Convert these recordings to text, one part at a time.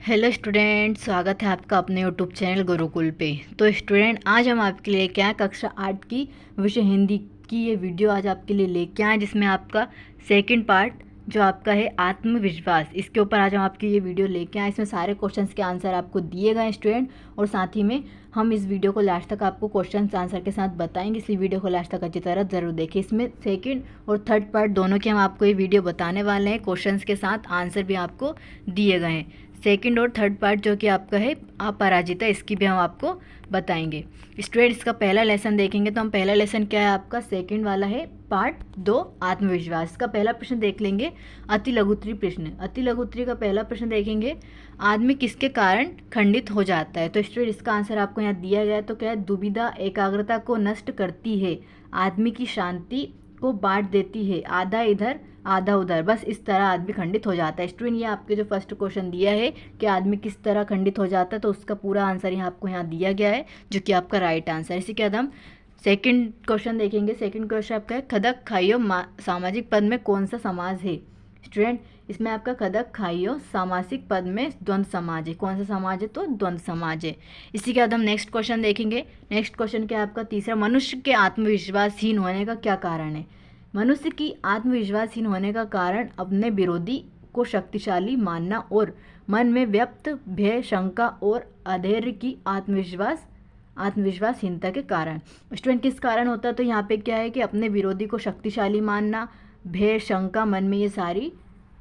Hello student, स्वागत है आपका अपने यूट्यूब चैनल गुरुकुल पे। तो स्टूडेंट, आज हम आपके लिए क्या कक्षा 8 की विषय हिंदी की ये वीडियो आज आपके लिए लेके आए, जिसमें आपका सेकंड पार्ट जो आपका है आत्मविश्वास, इसके ऊपर आज हम आपकी ये वीडियो लेके आए। इसमें सारे क्वेश्चंस के आंसर आपको दिए गए हैं स्टूडेंट, और साथ ही में हम इस वीडियो को लास्ट तक आपको क्वेश्चन आंसर के साथ बताएंगे, इसलिए वीडियो को लास्ट तक अच्छी तरह ज़रूर देखिए। इसमें सेकंड और थर्ड पार्ट दोनों के हम आपको ये वीडियो बताने वाले हैं, क्वेश्चंस के साथ आंसर भी आपको दिए गए हैं। सेकंड और थर्ड पार्ट जो कि आपका है अपराजिता, इसकी भी हम आपको बताएंगे। स्टूडेंट, इसका पहला लेसन देखेंगे तो हम पहला लेसन क्या है आपका सेकंड वाला है पार्ट 2 आत्मविश्वास। का पहला प्रश्न देख लेंगे, अति लघुत्तरी प्रश्न। अति लघुत्तरी का पहला प्रश्न देखेंगे, आदमी किसके कारण खंडित हो जाता है। तो स्टूडेंट, इसका आंसर आपको यहाँ दिया गया है। तो क्या है, दुविधा एकाग्रता को नष्ट करती है, आदमी की शांति को बांट देती है, आधा इधर आधा उधर, बस इस तरह आदमी खंडित हो जाता है। स्टूडेंट, ये आपके जो फर्स्ट क्वेश्चन दिया है कि आदमी किस तरह खंडित हो जाता है, तो उसका पूरा आंसर यहाँ आपको यहाँ दिया गया है, जो कि आपका राइट आंसर है। इसी के बाद हम सेकंड क्वेश्चन देखेंगे। सेकंड क्वेश्चन आपका है, खदक खाइयो सामाजिक पद में कौन सा समाज है। स्टूडेंट, इसमें आपका खदक खाइयो सामासिक पद में द्वंद्व समाज है। कौन सा समाज है, तो द्वंद्व समाज है। इसी के बाद हम नेक्स्ट क्वेश्चन देखेंगे। नेक्स्ट क्वेश्चन क्या है आपका तीसरा, मनुष्य के आत्मविश्वासहीन होने का क्या कारण है। मनुष्य की आत्मविश्वासहीन होने का कारण अपने विरोधी को शक्तिशाली मानना और मन में व्यक्त भय, शंका और अधैर्य की आत्मविश्वासहीनता के कारण। स्टूडेंट, किस कारण होता है, तो यहाँ पे क्या है कि अपने विरोधी को शक्तिशाली मानना, भय, शंका, मन में ये सारी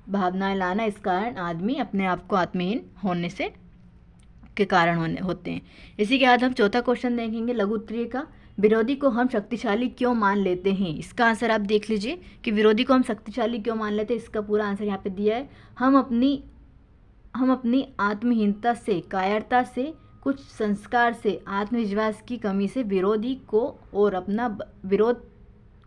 भावनाएं लाना, इस कारण आदमी अपने आप को आत्महीन होने से के कारण होते हैं। इसी के बाद हम चौथा क्वेश्चन देखेंगे लघु उत्तरीय का, विरोधी को हम शक्तिशाली क्यों मान लेते हैं। इसका आंसर आप देख लीजिए कि विरोधी को हम शक्तिशाली क्यों मान लेते हैं। इसका पूरा आंसर यहाँ पे दिया है, हम अपनी आत्महीनता से, कायरता से, कुछ संस्कार से, आत्मविश्वास की कमी से विरोधी को और अपना विरोध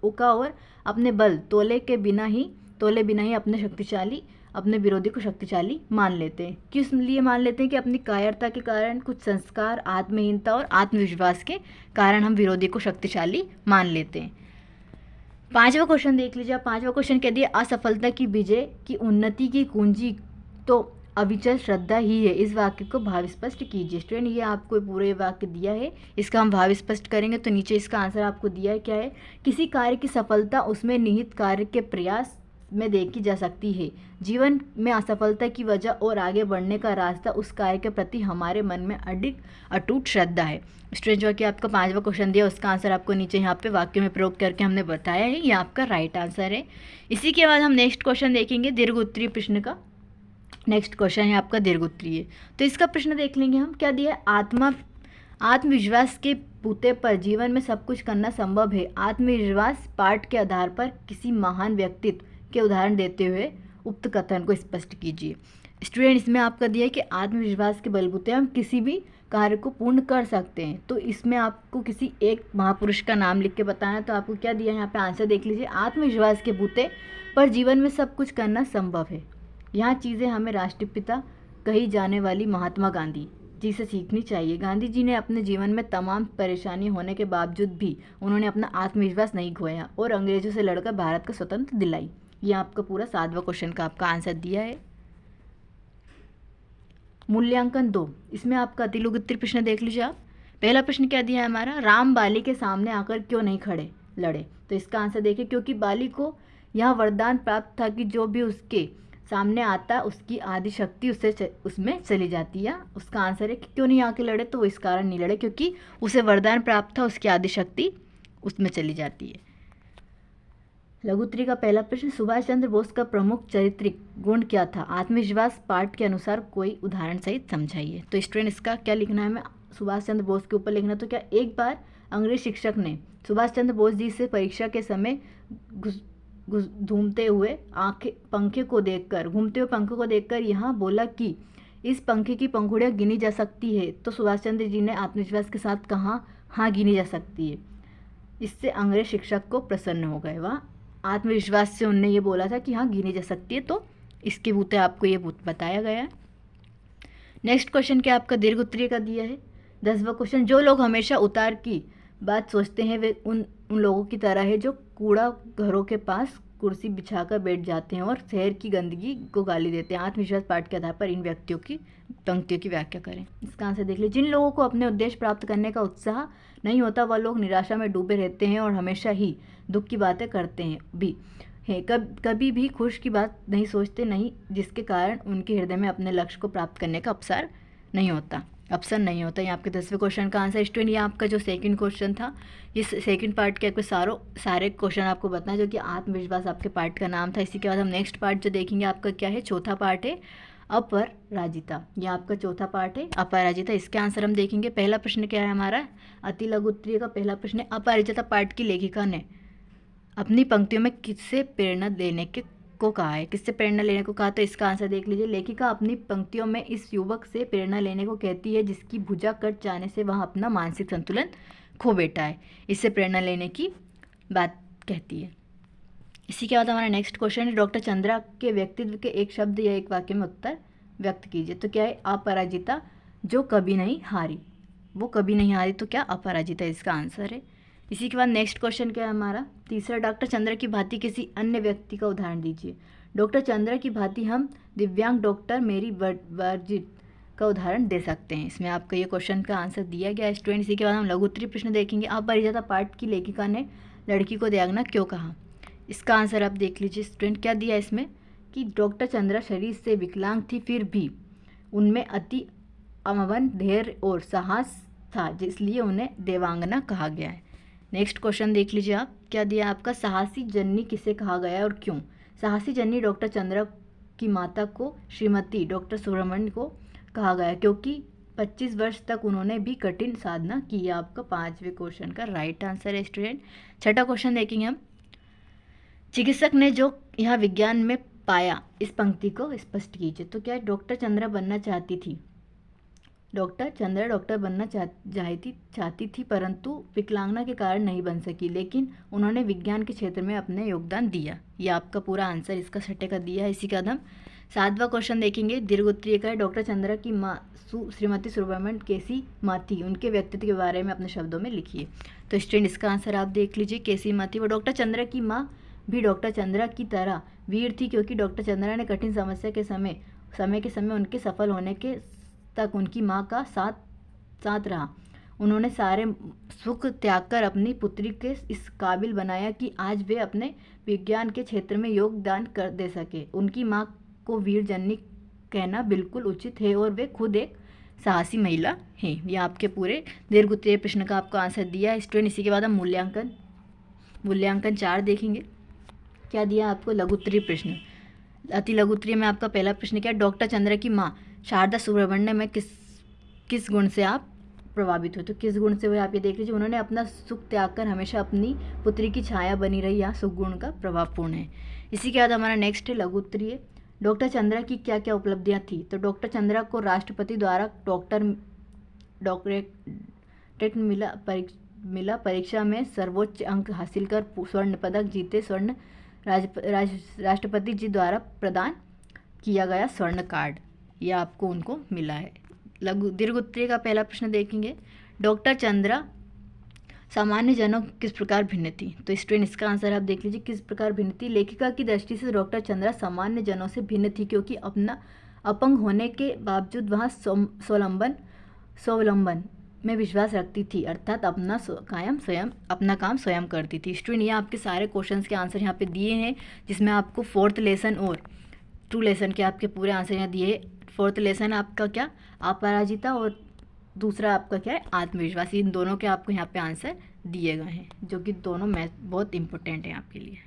का और अपने बल तोले बिना ही अपने विरोधी को शक्तिशाली मान लेते हैं। किस लिए मान लेते हैं कि अपनी कायरता के कारण, कुछ संस्कार, आत्महीनता और आत्मविश्वास के कारण हम विरोधी को शक्तिशाली मान लेते हैं। पांचवा क्वेश्चन देख लीजिए। पांचवा क्वेश्चन कह दिया, असफलता की विजय की उन्नति की कुंजी तो अविचल श्रद्धा ही है, इस वाक्य को भाव स्पष्ट कीजिए। स्टूडेंट, ये आपको पूरे वाक्य दिया है, इसका हम भाव स्पष्ट करेंगे। तो नीचे इसका आंसर आपको दिया है, क्या है, किसी कार्य की सफलता उसमें निहित कार्य के प्रयास में देखी जा सकती है। जीवन में असफलता की वजह और आगे बढ़ने का रास्ता उस कार्य के प्रति हमारे मन में अटूट श्रद्धा है। स्टूडेंट, जो कि आपका पांचवा क्वेश्चन दिया, उसका आंसर आपको नीचे यहाँ पे वाक्य में प्रयोग करके हमने बताया है, ये आपका राइट आंसर है। इसी के बाद हम नेक्स्ट क्वेश्चन देखेंगे दीर्घ उत्तरीय प्रश्न का। नेक्स्ट क्वेश्चन है आपका दीर्घ उत्तरीय। तो इसका प्रश्न देख लेंगे हम, क्या दिया है, आत्मविश्वास के बूते पर जीवन में सब कुछ करना संभव है। आत्मविश्वास पाठ के आधार पर किसी महान व्यक्तित्व के उदाहरण देते हुए उक्त कथन को स्पष्ट कीजिए। स्टूडेंट, इसमें आपका दिया है कि आत्मविश्वास के बलबूते हम किसी भी कार्य को पूर्ण कर सकते हैं। तो इसमें आपको किसी एक महापुरुष का नाम लिख के बताना है। तो आपको क्या दिया है, यहाँ पे आंसर देख लीजिए, आत्मविश्वास के बूते पर जीवन में सब कुछ करना संभव है। यहाँ चीज़ें हमें राष्ट्रपिता कही जाने वाली महात्मा गांधी जी से सीखनी चाहिए। गांधी जी ने अपने जीवन में तमाम परेशानी होने के बावजूद भी उन्होंने अपना आत्मविश्वास नहीं खोया और अंग्रेजों से लड़कर भारत को स्वतंत्र दिलाई। ये आपका पूरा 7वां क्वेश्चन का आपका आंसर दिया है। मूल्यांकन 2, इसमें आपका अति लघु उत्तरीय प्रश्न देख लीजिए आप। पहला प्रश्न क्या दिया है हमारा, राम बाली के सामने आकर क्यों नहीं लड़े। तो इसका आंसर देखिए, क्योंकि बाली को यह वरदान प्राप्त था कि जो भी उसके सामने आता उसकी आदि शक्ति उसमें चली जाती है। उसका आंसर है कि क्यों नहीं आके लड़े, तो वो इस कारण नहीं लड़े क्योंकि उसे वरदान प्राप्त था, उसकी आदि शक्ति उसमें चली जाती है। लघु उत्तरीय का पहला प्रश्न, सुभाष चंद्र बोस का प्रमुख चारित्रिक गुण क्या था। आत्मविश्वास पाठ के अनुसार कोई उदाहरण सहित समझाइए। तो स्टूडेंट, इसका क्या लिखना है, हमें सुभाष चंद्र बोस के ऊपर लिखना। तो क्या, एक बार अंग्रेज शिक्षक ने सुभाष चंद्र बोस जी से परीक्षा के समय घूमते हुए पंखे को देखकर यहाँ बोला कि इस पंखे की पंखुड़ियाँ गिनी जा सकती है। तो सुभाष चंद्र जी ने आत्मविश्वास के साथ कहा, हाँ गिनी जा सकती है। इससे अंग्रेज शिक्षक को प्रसन्न हो गए। वह आत्मविश्वास से उनने ये बोला था कि हाँ गिनी जा सकती है, तो इसके बूते आपको ये बताया गया है। नेक्स्ट क्वेश्चन क्या आपका दीर्घ उत्तरीय का दिया है। 10वां क्वेश्चन, जो लोग हमेशा उतार की बात सोचते हैं वे उन लोगों की तरह है जो कूड़ा घरों के पास कुर्सी बिछाकर बैठ जाते हैं और शहर की गंदगी को गाली देते हैं। आत्मविश्वास पाठ के आधार पर इन व्यक्तियों की पंक्तियों की व्याख्या करें। इसका आंसर देख लीजिए। जिन लोगों को अपने उद्देश्य प्राप्त करने का उत्साह नहीं होता वह लोग निराशा में डूबे रहते हैं और हमेशा ही दुख की बातें करते हैं भी है, कभी भी खुश की बात नहीं सोचते नहीं, जिसके कारण उनके हृदय में अपने लक्ष्य को प्राप्त करने का अवसर नहीं होता। ये आपके 10वें क्वेश्चन का आंसर। स्टूडेंट ये आपका जो सेकंड क्वेश्चन था, इस सेकंड पार्ट के आपके सारे क्वेश्चन आपको बताना जो कि आत्मविश्वास आपके पार्ट का नाम था। इसी के बाद हम नेक्स्ट पार्ट जो देखेंगे आपका क्या है, चौथा पार्ट है अपराजिता। ये आपका चौथा पार्ट है अपराजिता। इसके आंसर हम देखेंगे। पहला प्रश्न क्या है हमारा, अति लघु उत्तरीय का पहला प्रश्न है, अपराजिता पाठ की लेखिका ने अपनी पंक्तियों में किससे प्रेरणा लेने को कहा है। किससे प्रेरणा लेने को कहा, तो इसका आंसर देख लीजिए। लेखिका अपनी पंक्तियों में इस युवक से प्रेरणा लेने को कहती है जिसकी भुजा कट जाने से वह अपना मानसिक संतुलन खो बैठा है। इससे प्रेरणा लेने की बात कहती है। इसी के बाद हमारा नेक्स्ट क्वेश्चन है, डॉक्टर चंद्रा के व्यक्तित्व के एक शब्द या एक वाक्य में उत्तर व्यक्त कीजिए। तो क्या है, अपराजिता जो कभी नहीं हारी। वो कभी नहीं हारी, तो क्या अपराजिता इसका आंसर है। इसी के बाद नेक्स्ट क्वेश्चन क्या है हमारा, तीसरा, डॉक्टर चंद्रा की भांति किसी अन्य व्यक्ति का उदाहरण दीजिए। डॉक्टर चंद्रा की भांति हम दिव्यांग डॉक्टर मेरी वर्जित का उदाहरण दे सकते हैं। इसमें आपका ये क्वेश्चन का आंसर दिया गया है स्टूडेंट। इसी के बाद हम लघु उत्तरीय प्रश्न देखेंगे। अपरिचिता पाठ की लेखिका ने लड़की को त्यागना क्यों कहा। इसका आंसर आप देख लीजिए स्टूडेंट। क्या दिया इसमें कि डॉक्टर चंद्रा शरीर से विकलांग थी, फिर भी उनमें अति अमवन धैर्य और साहस था, इसलिए उन्हें देवांगना कहा गया है। नेक्स्ट क्वेश्चन देख लीजिए आप, क्या दिया आपका, साहसी जननी किसे कहा गया है और क्यों। साहसी जननी डॉक्टर चंद्रा की माता को श्रीमती डॉक्टर सुब्रमण्य को कहा गया क्योंकि 25 वर्ष तक उन्होंने भी कठिन साधना की। आपका 5वें क्वेश्चन का राइट आंसर है स्टूडेंट। छठा क्वेश्चन देखेंगे हम, चिकित्सक ने जो यह विज्ञान में पाया इस पंक्ति को स्पष्ट कीजिए। तो क्या डॉक्टर चंद्रा बनना चाहती थी। डॉक्टर चंद्रा डॉक्टर बनना चाहती थी परंतु विकलांगता के कारण नहीं बन सकी, लेकिन उन्होंने विज्ञान के क्षेत्र में अपने योगदान दिया। ये आपका पूरा आंसर इसका छठे का दिया है। इसी का हम 7वां क्वेश्चन देखेंगे। दीर्घ उत्तरीय का है, डॉक्टर चंद्रा की माँ श्रीमती सुब्रमण्य कैसी माँ थी, उनके व्यक्तित्व के बारे में अपने शब्दों में लिखिए। तो स्टूडेंट इसका आंसर आप देख लीजिए, कैसी माँ थी वो। डॉक्टर चंद्रा की माँ भी डॉक्टर चंद्रा की तरह वीर थी क्योंकि डॉक्टर चंद्रा ने कठिन समस्या के समय उनके सफल होने के तक उनकी माँ का साथ रहा। उन्होंने सारे सुख त्याग कर अपनी पुत्री के इस काबिल बनाया कि आज वे अपने विज्ञान के क्षेत्र में योगदान कर दे सके। उनकी माँ को वीर जननी कहना बिल्कुल उचित है और वे खुद एक साहसी महिला हैं। ये आपके पूरे दीर्घ उत्तरीय प्रश्न का आपको आंसर दिया है स्टूडेंट। इसी के बाद हम मूल्यांकन 4 देखेंगे। क्या दिया आपको, लघु उत्तरीय प्रश्न। अति लघु उत्तरीय में आपका पहला प्रश्न क्या, डॉक्टर चंद्रा की माँ शारदा सुब्रमण्य में किस गुण से आप प्रभावित हो। तो किस गुण से हुए आप ये देख लीजिए। उन्होंने अपना सुख त्याग कर हमेशा अपनी पुत्री की छाया बनी रही। यहाँ सुख गुण का प्रभावपूर्ण है। इसी के बाद हमारा नेक्स्ट है लघु उत्तरीय, डॉक्टर चंद्रा की क्या क्या उपलब्धियाँ थी। तो डॉक्टर चंद्रा को राष्ट्रपति द्वारा डॉक्टरेट मिला, परीक्षा में सर्वोच्च अंक हासिल कर स्वर्ण पदक जीते, स्वर्ण राष्ट्रपति जी द्वारा प्रदान किया गया स्वर्ण कार्ड, यह आपको उनको मिला है। दीर्घ उत्तरीय का पहला प्रश्न देखेंगे। डॉक्टर चंद्रा सामान्य जनों किस प्रकार भिन्न थी। तो स्टूडेंट इसका आंसर आप देख लीजिए, किस प्रकार भिन्न थी। लेखिका की दृष्टि से डॉक्टर चंद्रा सामान्य जनों से भिन्न थी क्योंकि अपना अपंग होने के बावजूद वह स्वावलंबन में विश्वास रखती थी, अर्थात अपना काम स्वयं करती थी। स्टूडेंट ये आपके सारे क्वेश्चंस के आंसर यहाँ पे दिए हैं, जिसमें आपको 4th लेसन और 2 लेसन के आपके पूरे आंसर यहाँ दिए। 4th लेसन आपका क्या, अपराजिता, और दूसरा आपका क्या है, आत्मविश्वास। इन दोनों के आपको यहाँ पे आंसर दिए गए हैं, जो कि दोनों बहुत इंपॉर्टेंट है आपके लिए।